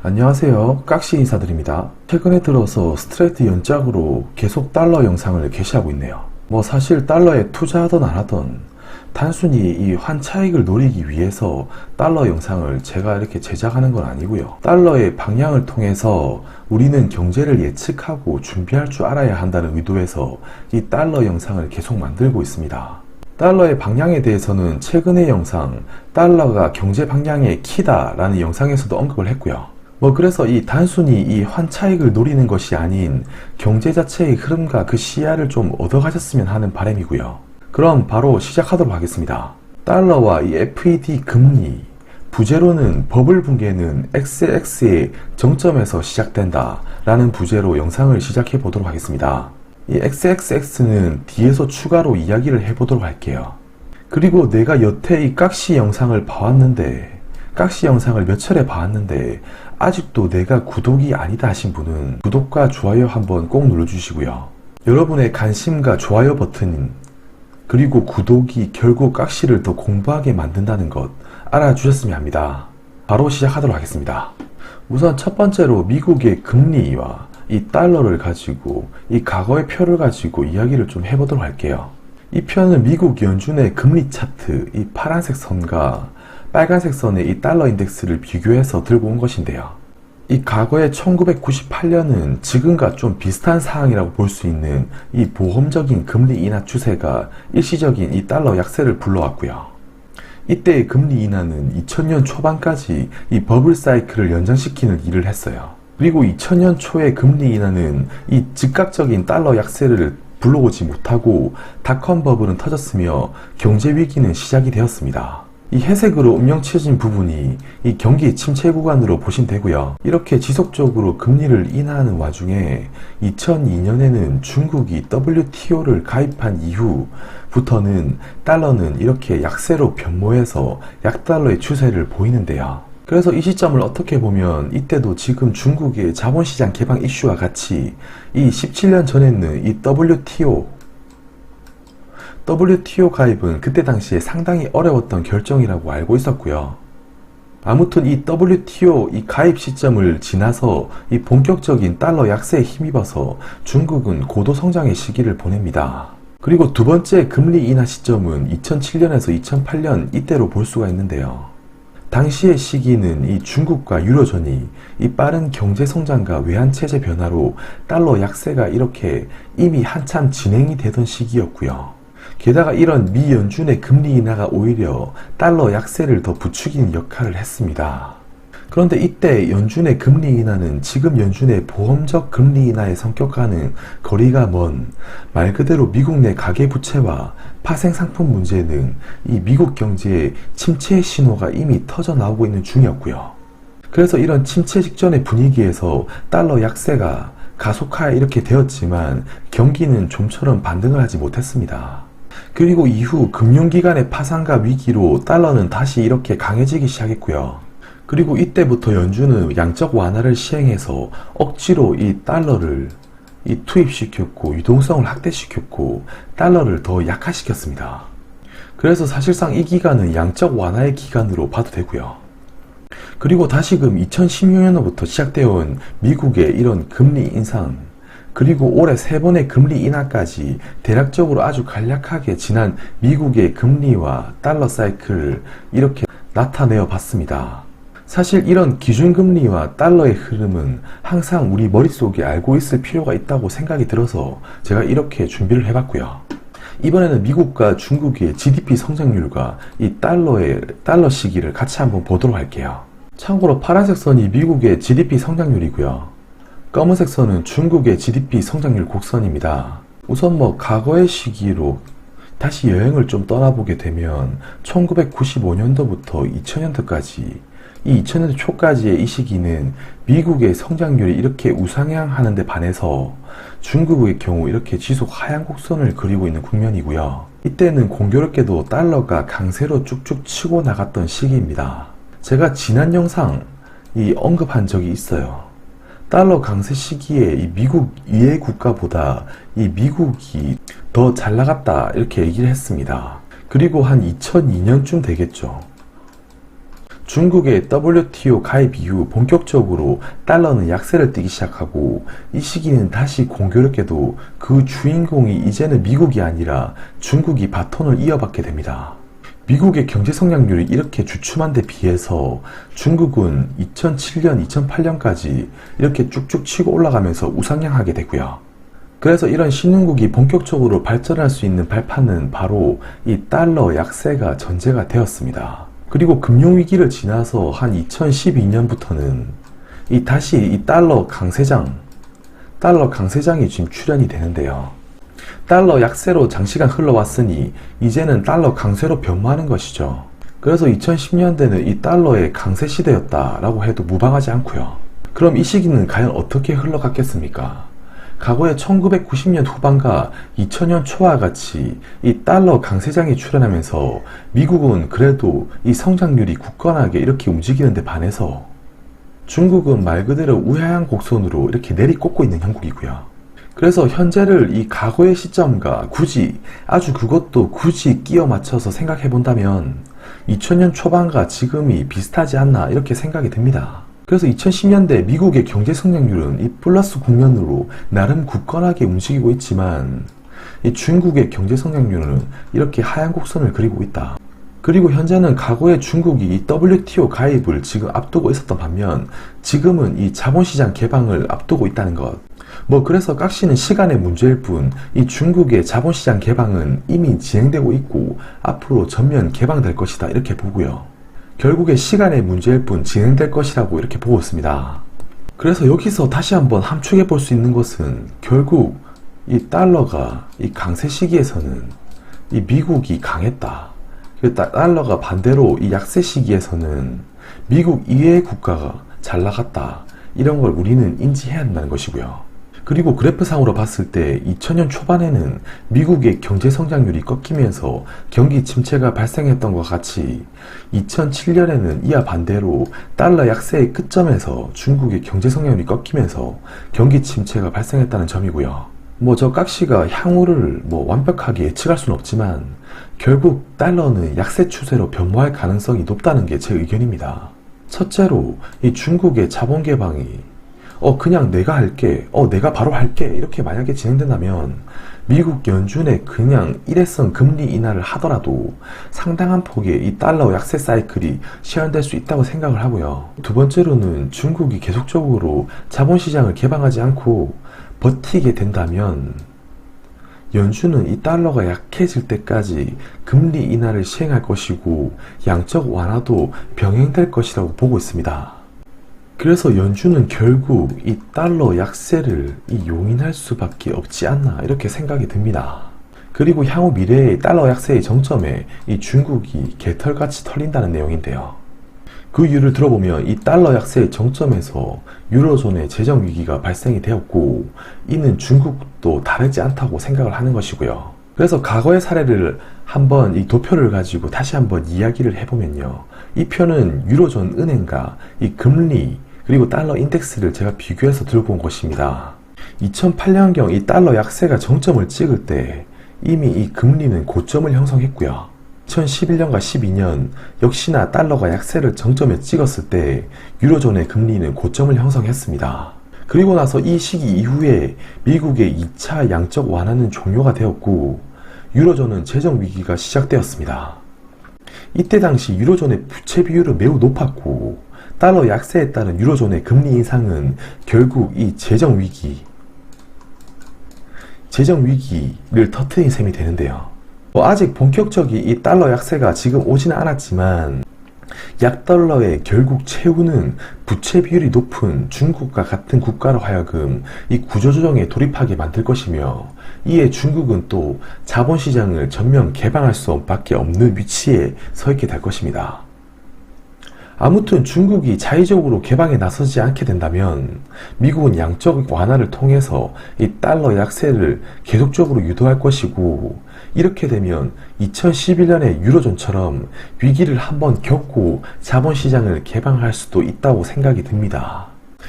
안녕하세요. 깍시 인사드립니다. 최근에 들어서 스트레이트 연짝으로 계속 달러 영상을 게시하고 있네요. 사실 달러에 투자하던 안 하던 단순히 이 환차익을 노리기 위해서 달러 영상을 제가 이렇게 제작하는 건 아니고요. 달러의 방향을 통해서 우리는 경제를 예측하고 준비할 줄 알아야 한다는 의도에서 이 달러 영상을 계속 만들고 있습니다. 달러의 방향에 대해서는 최근의 영상 달러가 경제 방향의 키다 라는 영상에서도 언급을 했고요. 그래서 이 단순히 이 환차익을 노리는 것이 아닌 경제 자체의 흐름과 그 시야를 좀 얻어가셨으면 하는 바람이고요. 그럼 바로 시작하도록 하겠습니다. 달러와 이 FED 금리, 부제로는 버블 붕괴는 XX의 정점에서 시작된다 라는 부제로 영상을 시작해 보도록 하겠습니다. 이 XXX는 뒤에서 추가로 이야기를 해보도록 할게요. 그리고 내가 여태 이 깍시 영상을 봐왔는데, 깍시 영상을 몇 차례 봐왔는데 아직도 내가 구독이 아니다 하신 분은 구독과 좋아요 한번 꼭 눌러주시고요. 여러분의 관심과 좋아요 버튼 그리고 구독이 결국 깍시를 더 공부하게 만든다는 것 알아주셨으면 합니다. 바로 시작하도록 하겠습니다. 우선 첫 번째로 미국의 금리와 이 달러를 가지고 이 과거의 표를 가지고 이야기를 좀 해보도록 할게요. 이 표는 미국 연준의 금리 차트, 이 파란색 선과 빨간색 선의 이 달러 인덱스를 비교해서 들고 온 것인데요. 이 과거의 1998년은 지금과 좀 비슷한 상황이라고 볼 수 있는 이 보험적인 금리 인하 추세가 일시적인 이 달러 약세를 불러왔고요. 이때의 금리 인하는 2000년 초반까지 이 버블 사이클을 연장시키는 일을 했어요. 그리고 2000년 초의 금리 인하는 이 즉각적인 달러 약세를 불러오지 못하고 닷컴 버블은 터졌으며 경제 위기는 시작이 되었습니다. 이 회색으로 음영치어진 부분이 이 경기 침체 구간으로 보시면 되고요. 이렇게 지속적으로 금리를 인하하는 와중에 2002년에는 중국이 WTO를 가입한 이후부터는 달러는 이렇게 약세로 변모해서 약달러의 추세를 보이는데요. 그래서 이 시점을 어떻게 보면 이때도 지금 중국의 자본시장 개방 이슈와 같이 이 17년 전에는 이 WTO 가입은 그때 당시에 상당히 어려웠던 결정이라고 알고 있었고요. 아무튼 이 WTO 이 가입 시점을 지나서 이 본격적인 달러 약세에 힘입어서 중국은 고도 성장의 시기를 보냅니다. 그리고 두 번째 금리 인하 시점은 2007년에서 2008년 이때로 볼 수가 있는데요. 당시의 시기는 이 중국과 유로존이 이 빠른 경제 성장과 외환 체제 변화로 달러 약세가 이렇게 이미 한참 진행이 되던 시기였고요. 게다가 이런 미 연준의 금리 인하가 오히려 달러 약세를 더 부추기는 역할을 했습니다. 그런데 이때 연준의 금리 인하는 지금 연준의 보험적 금리 인하의 성격과는 거리가 먼 말 그대로 미국 내 가계부채와 파생상품 문제 등 이 미국 경제의 침체의 신호가 이미 터져 나오고 있는 중이었고요. 그래서 이런 침체 직전의 분위기에서 달러 약세가 가속화 이렇게 되었지만 경기는 좀처럼 반등을 하지 못했습니다. 그리고 이후 금융기관의 파산과 위기로 달러는 다시 이렇게 강해지기 시작했고요. 그리고 이때부터 연준은 양적 완화를 시행해서 억지로 이 달러를 투입시켰고 유동성을 확대시켰고 달러를 더 약화시켰습니다. 그래서 사실상 이 기간은 양적 완화의 기간으로 봐도 되고요. 그리고 다시금 2016년부터 시작되어 온 미국의 이런 금리 인상 그리고 올해 3번의 금리 인하까지 대략적으로 아주 간략하게 지난 미국의 금리와 달러 사이클을 이렇게 나타내어 봤습니다. 사실 이런 기준금리와 달러의 흐름은 항상 우리 머릿속에 알고 있을 필요가 있다고 생각이 들어서 제가 이렇게 준비를 해봤고요. 이번에는 미국과 중국의 GDP 성장률과 이 달러 시기를 같이 한번 보도록 할게요. 참고로 파란색 선이 미국의 GDP 성장률이고요. 검은색 선은 중국의 GDP 성장률 곡선입니다. 우선 과거의 시기로 다시 여행을 좀 떠나보게 되면 1995년도부터 2000년도까지 이 2000년도 초까지의 이 시기는 미국의 성장률이 이렇게 우상향하는 데 반해서 중국의 경우 이렇게 지속 하향 곡선을 그리고 있는 국면이고요. 이때는 공교롭게도 달러가 강세로 쭉쭉 치고 나갔던 시기입니다. 제가 지난 영상 언급한 적이 있어요. 달러 강세 시기에 이 미국 이해 국가보다 이 미국이 더 잘 나갔다 이렇게 얘기를 했습니다. 그리고 한 2002년쯤 되겠죠. 중국의 WTO 가입 이후 본격적으로 달러는 약세를 띠기 시작하고, 이 시기는 다시 공교롭게도 그 주인공이 이제는 미국이 아니라 중국이 바톤을 이어받게 됩니다. 미국의 경제 성장률이 이렇게 주춤한 데 비해서 중국은 2007년, 2008년까지 이렇게 쭉쭉 치고 올라가면서 우상향하게 되고요. 그래서 이런 신흥국이 본격적으로 발전할 수 있는 발판은 바로 이 달러 약세가 전제가 되었습니다. 그리고 금융위기를 지나서 한 2012년부터는 다시 이 달러 강세장이 지금 출현이 되는데요. 달러 약세로 장시간 흘러왔으니 이제는 달러 강세로 변모하는 것이죠. 그래서 2010년대는 이 달러의 강세 시대였다라고 해도 무방하지 않고요. 그럼 이 시기는 과연 어떻게 흘러갔겠습니까? 과거에 1990년 후반과 2000년 초와 같이 이 달러 강세장이 출현하면서 미국은 그래도 이 성장률이 굳건하게 이렇게 움직이는데 반해서 중국은 말 그대로 우하향 곡선으로 이렇게 내리꽂고 있는 형국이고요. 그래서 현재를 이 과거의 시점과 그것도 굳이 끼워 맞춰서 생각해 본다면 2000년 초반과 지금이 비슷하지 않나 이렇게 생각이 듭니다. 그래서 2010년대 미국의 경제 성장률은 이 플러스 국면으로 나름 굳건하게 움직이고 있지만, 이 중국의 경제 성장률은 이렇게 하향 곡선을 그리고 있다. 그리고 현재는 과거에 중국이 이 WTO 가입을 지금 앞두고 있었던 반면 지금은 이 자본시장 개방을 앞두고 있다는 것. 그래서 깍시는 시간의 문제일 뿐 이 중국의 자본시장 개방은 이미 진행되고 있고 앞으로 전면 개방될 것이다 이렇게 보고요. 결국에 시간의 문제일 뿐 진행될 것이라고 이렇게 보고 있습니다. 그래서 여기서 다시 한번 함축해 볼 수 있는 것은 결국 이 달러가 이 강세 시기에서는 이 미국이 강했다. 달러가 반대로 이 약세 시기에서는 미국 이외의 국가가 잘 나갔다. 이런 걸 우리는 인지해야 한다는 것이고요. 그리고 그래프상으로 봤을 때 2000년 초반에는 미국의 경제 성장률이 꺾이면서 경기 침체가 발생했던 것 같이 2007년에는 이와 반대로 달러 약세의 끝점에서 중국의 경제 성장률이 꺾이면서 경기 침체가 발생했다는 점이고요. 저 깍시가 향후를 완벽하게 예측할 수는 없지만 결국 달러는 약세 추세로 변모할 가능성이 높다는 게 제 의견입니다. 첫째로 이 중국의 자본 개방이 그냥 내가 할게, 내가 바로 할게 이렇게 만약에 진행된다면 미국 연준의 그냥 일회성 금리 인하를 하더라도 상당한 폭의 이 달러 약세 사이클이 시현될 수 있다고 생각을 하고요. 두 번째로는 중국이 계속적으로 자본시장을 개방하지 않고 버티게 된다면 연준은 이 달러가 약해질 때까지 금리 인하를 시행할 것이고 양적 완화도 병행될 것이라고 보고 있습니다. 그래서 연준은 결국 이 달러 약세를 용인할 수밖에 없지 않나 이렇게 생각이 듭니다. 그리고 향후 미래의 달러 약세의 정점에 이 중국이 개털같이 털린다는 내용인데요. 그 이유를 들어보면 이 달러 약세의 정점에서 유로존의 재정 위기가 발생이 되었고 이는 중국도 다르지 않다고 생각을 하는 것이고요. 그래서 과거의 사례를 한번 이 도표를 가지고 다시 한번 이야기를 해보면요. 이 표는 유로존 은행과 이 금리 그리고 달러 인덱스를 제가 비교해서 들고 온 것입니다. 2008년경 이 달러 약세가 정점을 찍을 때 이미 이 금리는 고점을 형성했고요. 2011년과 12년 역시나 달러가 약세를 정점에 찍었을 때 유로존의 금리는 고점을 형성했습니다. 그리고 나서 이 시기 이후에 미국의 2차 양적 완화는 종료가 되었고 유로존은 재정 위기가 시작되었습니다. 이때 당시 유로존의 부채 비율은 매우 높았고 달러 약세에 따른 유로존의 금리 인상은 결국 이 재정 위기를 터트린 셈이 되는데요. 아직 본격적인 이 달러 약세가 지금 오지는 않았지만 약달러에 결국 채우는 부채 비율이 높은 중국과 같은 국가로 하여금 이 구조조정에 돌입하게 만들 것이며 이에 중국은 또 자본시장을 전면 개방할 수밖에 없는 위치에 서 있게 될 것입니다. 아무튼 중국이 자의적으로 개방에 나서지 않게 된다면 미국은 양적 완화를 통해서 이 달러 약세를 계속적으로 유도할 것이고 이렇게 되면 2011년의 유로존처럼 위기를 한번 겪고 자본시장을 개방할 수도 있다고 생각이 듭니다.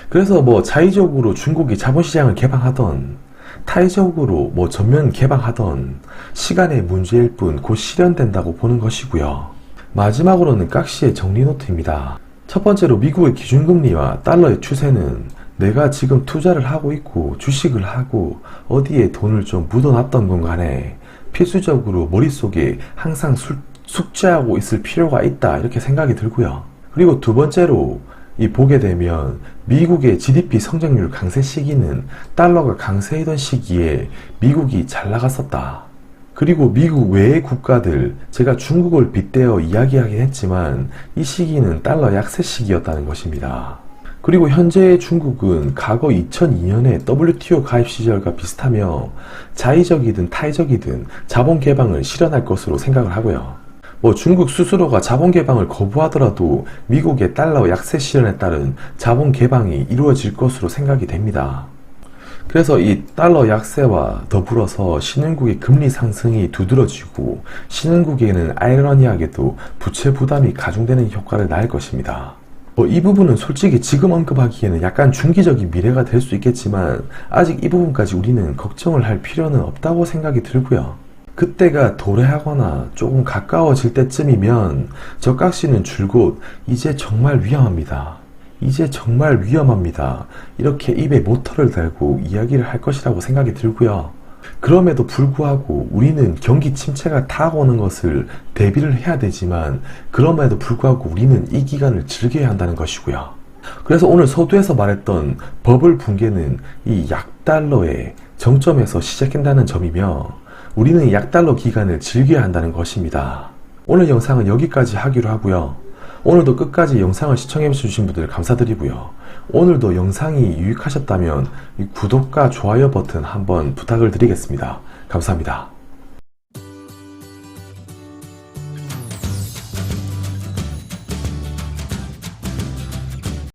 그래서 자의적으로 중국이 자본시장을 개방하던 타의적으로 전면 개방하던 시간의 문제일 뿐 곧 실현된다고 보는 것이고요. 마지막으로는 깍시의 정리 노트입니다. 첫 번째로 미국의 기준금리와 달러의 추세는 내가 지금 투자를 하고 있고 주식을 하고 어디에 돈을 좀 묻어놨던 건 간에 필수적으로 머릿속에 항상 숙지하고 있을 필요가 있다, 이렇게 생각이 들고요. 그리고 두 번째로 보게 되면 미국의 GDP 성장률 강세 시기는 달러가 강세이던 시기에 미국이 잘 나갔었다. 그리고 미국 외의 국가들, 제가 중국을 빗대어 이야기하긴 했지만 이 시기는 달러 약세 시기였다는 것입니다. 그리고 현재의 중국은 과거 2002년의 WTO 가입 시절과 비슷하며 자의적이든 타의적이든 자본 개방을 실현할 것으로 생각을 하고요. 중국 스스로가 자본 개방을 거부하더라도 미국의 달러 약세 실현에 따른 자본 개방이 이루어질 것으로 생각이 됩니다. 그래서 이 달러 약세와 더불어서 신흥국의 금리 상승이 두드러지고 신흥국에는 아이러니하게도 부채 부담이 가중되는 효과를 낳을 것입니다. 이 부분은 솔직히 지금 언급하기에는 약간 중기적인 미래가 될 수 있겠지만 아직 이 부분까지 우리는 걱정을 할 필요는 없다고 생각이 들고요. 그때가 도래하거나 조금 가까워질 때쯤이면 저 깍시는 줄곧 이제 정말 위험합니다. 이제 정말 위험합니다. 이렇게 입에 모터를 달고 이야기를 할 것이라고 생각이 들고요. 그럼에도 불구하고 우리는 경기 침체가 다가오는 것을 대비를 해야 되지만 그럼에도 불구하고 우리는 이 기간을 즐겨야 한다는 것이고요. 그래서 오늘 서두에서 말했던 버블 붕괴는 이 약달러의 정점에서 시작한다는 점이며 우리는 약달러 기간을 즐겨야 한다는 것입니다. 오늘 영상은 여기까지 하기로 하고요. 오늘도 끝까지 영상을 시청해주신 분들 감사드리고요. 오늘도 영상이 유익하셨다면 구독과 좋아요 버튼 한번 부탁을 드리겠습니다. 감사합니다.